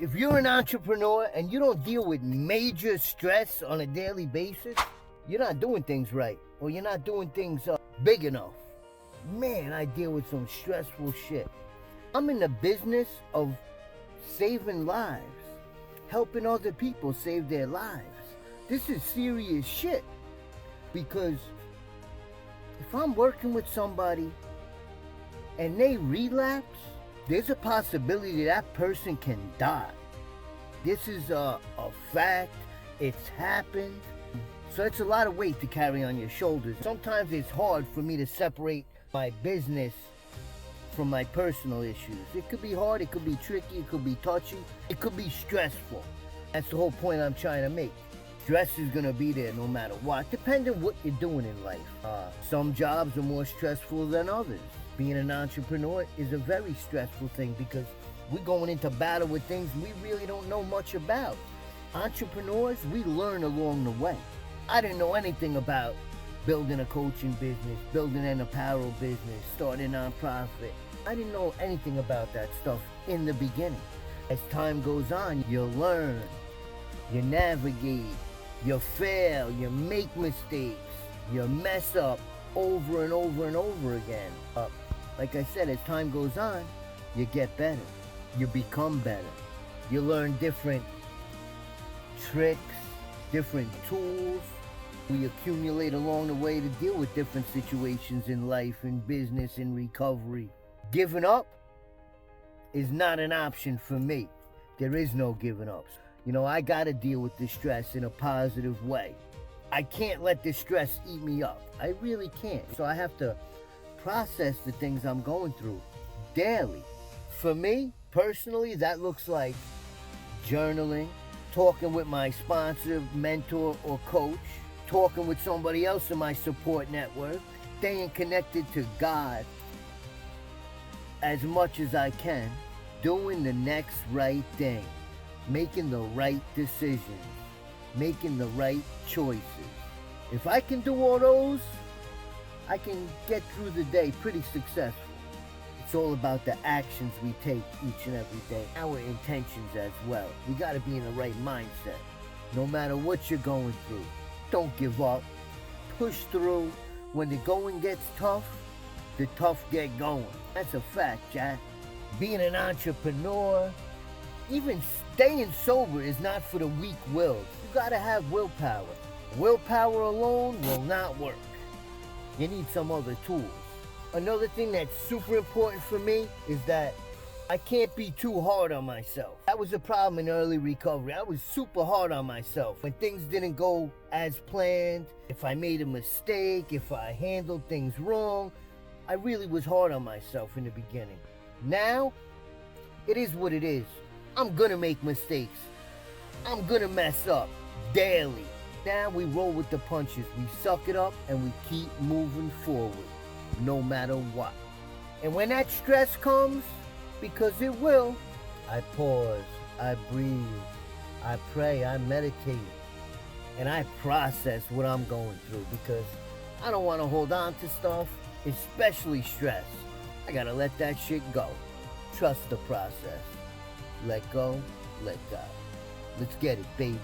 If you're an entrepreneur and you don't deal with major stress on a daily basis, you're not doing things right, or you're not doing things big enough. Man, I deal with some stressful shit. I'm in the business of saving lives, helping other people save their lives. This is serious shit, because if I'm working with somebody and they relapse, there's a possibility that person can die. This is a fact. It's happened. So it's a lot of weight to carry on your shoulders. Sometimes it's hard for me to separate my business from my personal issues. It could be hard, it could be tricky, it could be touchy, it could be stressful. That's the whole point I'm trying to make. Stress is gonna be there no matter what, depending on what you're doing in life. Some jobs are more stressful than others. Being an entrepreneur is a very stressful thing because we're going into battle with things we really don't know much about. Entrepreneurs, we learn along the way. I didn't know anything about building a coaching business, building an apparel business, starting a nonprofit. I didn't know anything about that stuff in the beginning. As time goes on, you learn, you navigate, you fail, you make mistakes, you mess up over and over and over again. Like I said, as time goes on, you get better, you become better. You learn different tricks, different tools. We accumulate along the way to deal with different situations in life, in business, in recovery. Giving up is not an option for me. There is no giving up. You know, I gotta deal with the stress in a positive way. I can't let the stress eat me up. I really can't. So I have to process the things I'm going through daily. For me, personally, that looks like journaling, talking with my sponsor, mentor, or coach, talking with somebody else in my support network, staying connected to God as much as I can, doing the next right thing, making the right decisions, making the right choices. If I can do all those, I can get through the day pretty successful. It's all about the actions we take each and every day, our intentions as well. We gotta be in the right mindset, no matter what you're going through. Don't give up. Push through. When the going gets tough, the tough get going. That's a fact, Jack. Being an entrepreneur, even staying sober is not for the weak-willed. You gotta have willpower. Willpower alone will not work. You need some other tools. Another thing that's super important for me is that I can't be too hard on myself. That was a problem in early recovery. I was super hard on myself. When things didn't go as planned, if I made a mistake, if I handled things wrong, I really was hard on myself in the beginning. Now, it is what it is. I'm gonna make mistakes. I'm gonna mess up daily. Now we roll with the punches. We suck it up and we keep moving forward, no matter what. And when that stress comes, because it will, I pause, I breathe, I pray, I meditate, and I process what I'm going through, because I don't want to hold on to stuff, especially stress. I gotta let that shit go. Trust the process. Let go, let God. Let's get it, baby.